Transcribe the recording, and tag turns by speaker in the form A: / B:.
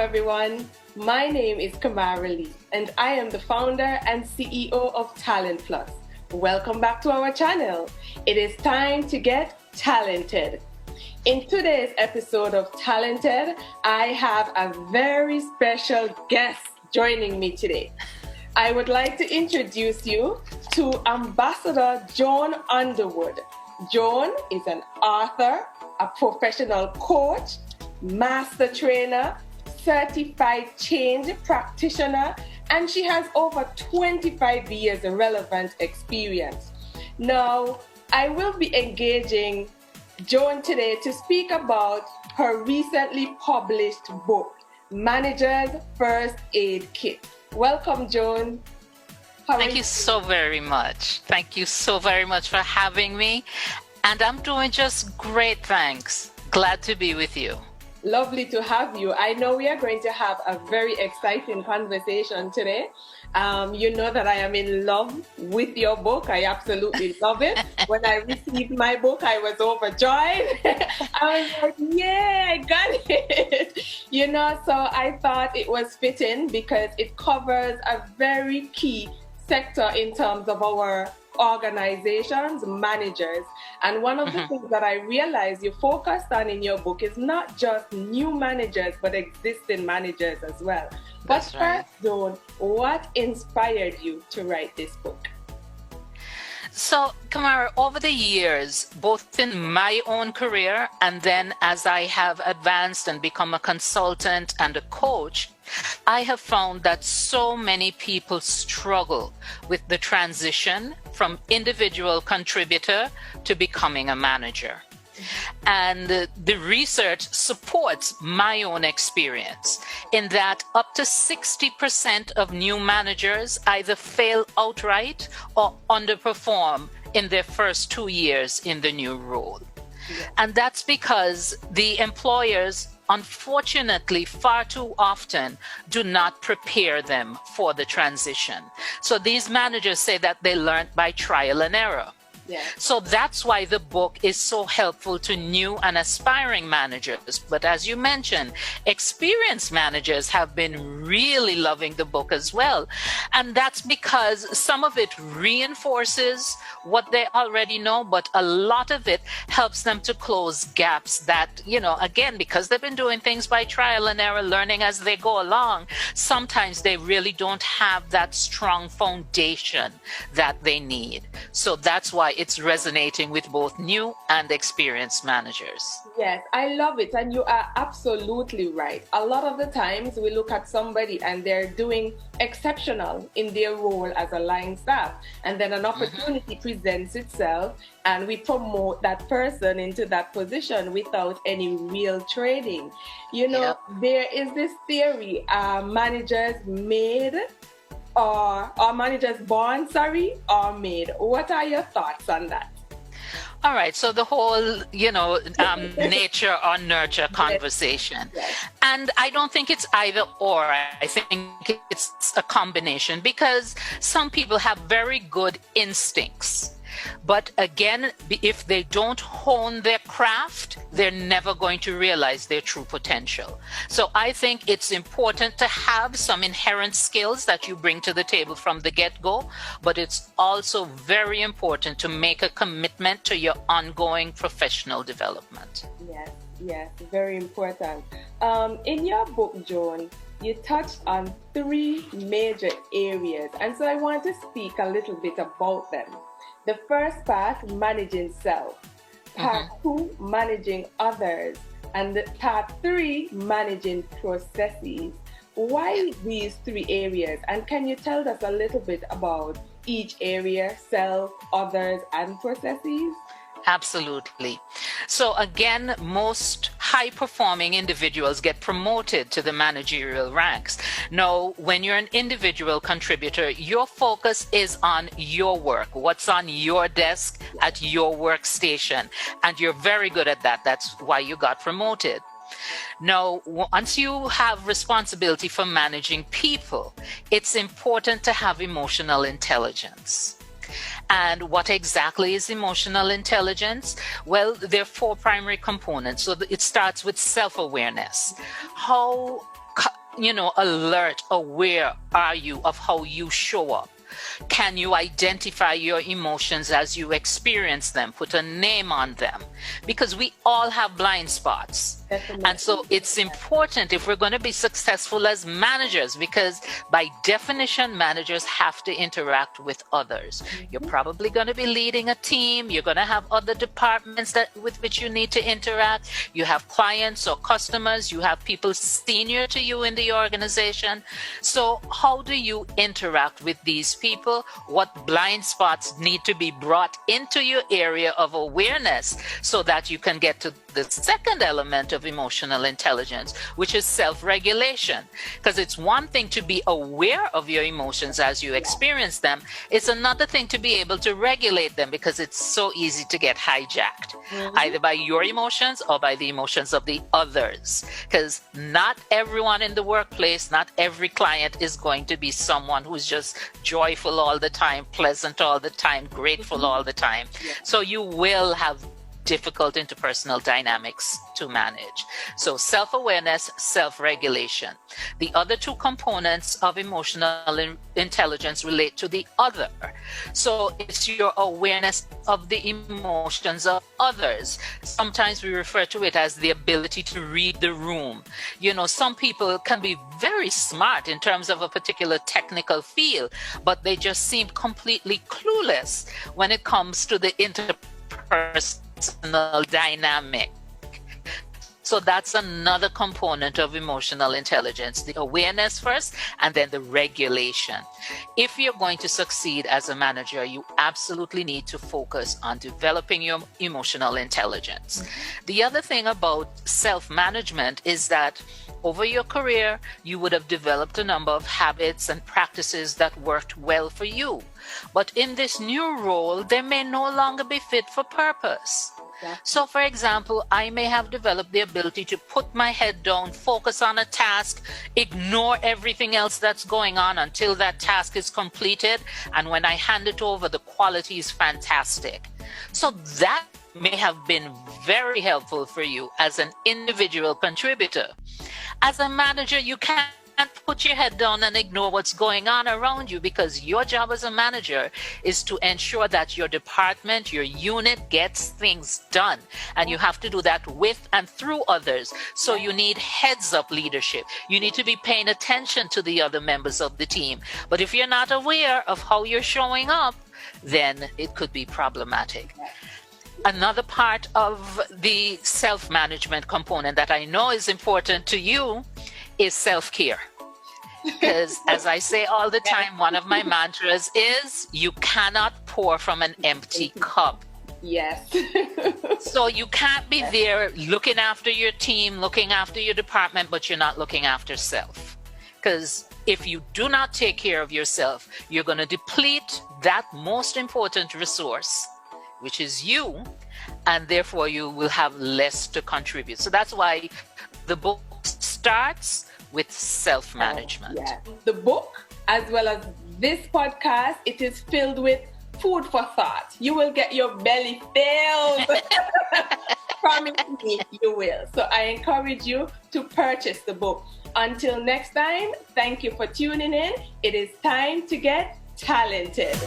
A: everyone. My name is Kamara Lee, and I am the founder and CEO of Talent Plus. Welcome back to our channel. It is time to get talented. In today's episode of Talented, I have a very special guest joining me today. I would like to introduce you to Ambassador Joan Underwood. Joan is an author, a professional coach, master trainer, certified change practitioner, and she has over 25 years of relevant experience. Now, I will be engaging Joan today to speak about her recently published book, Manager's First Aid Kit. Welcome, Joan.
B: Thank you so very much. Thank you so very much for having me. And I'm doing just great, thanks. Glad to be with you.
A: Lovely to have you. I know we are going to have a very exciting conversation today. You know that I am in love with your book. I absolutely love it. When I received my book, I was overjoyed. I was like, yeah, I got it. So I thought it was fitting because it covers a very key sector in terms of our organizations, managers. And one of the things that I realized you focused on in your book is not just new managers, but existing managers as well.
B: That's right.
A: First, Joan, what inspired you to write this book?
B: So, Kamara, over the years, both in my own career and then as I have advanced and become a consultant and a coach, I have found that so many people struggle with the transition from individual contributor to becoming a manager. And the research supports my own experience in that up to 60% of new managers either fail outright or underperform in their first 2 years in the new role. Yeah. And that's because the employers, unfortunately, far too often do not prepare them for the transition. So these managers say that they learned by trial and error. Yeah. So that's why the book is so helpful to new and aspiring managers. But as you mentioned, experienced managers have been really loving the book as well. And that's because some of it reinforces what they already know, but a lot of it helps them to close gaps that, again, because they've been doing things by trial and error, learning as they go along, sometimes they really don't have that strong foundation that they need. So that's why it's resonating with both new and experienced managers.
A: Yes, I love it. And you are absolutely right. A lot of the times we look at somebody and they're doing exceptional in their role as a line staff. And then an opportunity presents itself and we promote that person into that position without any real training. There is this theory, managers made or managers born, or made. What are your thoughts on that?
B: All right. So the whole, nature or nurture conversation. Yes. And I don't think it's either or. I think it's a combination because some people have very good instincts. But again, if they don't hone their craft, they're never going to realize their true potential. So I think it's important to have some inherent skills that you bring to the table from the get-go, but it's also very important to make a commitment to your ongoing professional development.
A: Yes, very important. In your book, Joan, you touched on 3 major areas, and so I want to speak a little bit about them. The first part, managing self. Part 2, managing others. And part 3, managing processes. Why these 3 areas? And can you tell us a little bit about each area, self, others, and processes?
B: Absolutely. So again, most high-performing individuals get promoted to the managerial ranks. Now, when you're an individual contributor, your focus is on your work, what's on your desk at your workstation, and you're very good at that. That's why you got promoted. Now, once you have responsibility for managing people, it's important to have emotional intelligence. And what exactly is emotional intelligence? Well, there are 4 primary components. So it starts with self-awareness. How alert, aware are you of how you show up? Can you identify your emotions as you experience them? Put a name on them, because we all have blind spots.
A: Definitely.
B: And so it's important if we're going to be successful as managers, because by definition, managers have to interact with others. You're probably going to be leading a team. You're going to have other departments with which you need to interact. You have clients or customers. You have people senior to you in the organization. So how do you interact with these people? What blind spots need to be brought into your area of awareness so that you can get to the second element of emotional intelligence, which is self-regulation? Because it's one thing to be aware of your emotions as you experience them. It's another thing to be able to regulate them, because it's so easy to get hijacked, either by your emotions or by the emotions of the others. Because not everyone in the workplace, not every client is going to be someone who's just joyful all the time, pleasant all the time, grateful all the time. So you will have difficult interpersonal dynamics to manage. So self-awareness, self-regulation. The other two components of emotional intelligence relate to the other. So it's your awareness of the emotions of others. Sometimes we refer to it as the ability to read the room. Some people can be very smart in terms of a particular technical field, but they just seem completely clueless when it comes to the interpersonal dynamic. So that's another component of emotional intelligence, the awareness first, and then the regulation. If you're going to succeed as a manager, you absolutely need to focus on developing your emotional intelligence. The other thing about self-management is that over your career, you would have developed a number of habits and practices that worked well for you. But in this new role, they may no longer be fit for purpose. So, for example, I may have developed the ability to put my head down, focus on a task, ignore everything else that's going on until that task is completed. And when I hand it over, the quality is fantastic. So that may have been very helpful for you as an individual contributor. As a manager, you can't put your head down and ignore what's going on around you, because your job as a manager is to ensure that your department, your unit gets things done. And you have to do that with and through others. So you need heads up leadership. You need to be paying attention to the other members of the team. But if you're not aware of how you're showing up, then it could be problematic. Another part of the self-management component that I know is important to you is self-care. Because as I say all the time, one of my mantras is you cannot pour from an empty cup.
A: Yes.
B: So you can't be there looking after your team, looking after your department, but you're not looking after self. Because if you do not take care of yourself, you're going to deplete that most important resource, which is you, and therefore you will have less to contribute. So that's why the book starts with self-management.
A: The book, as well as this podcast, it is filled with food for thought. You will get your belly filled. Promise me you will. So I encourage you to purchase the book. Until next time, thank you for tuning in. It is time to get talented.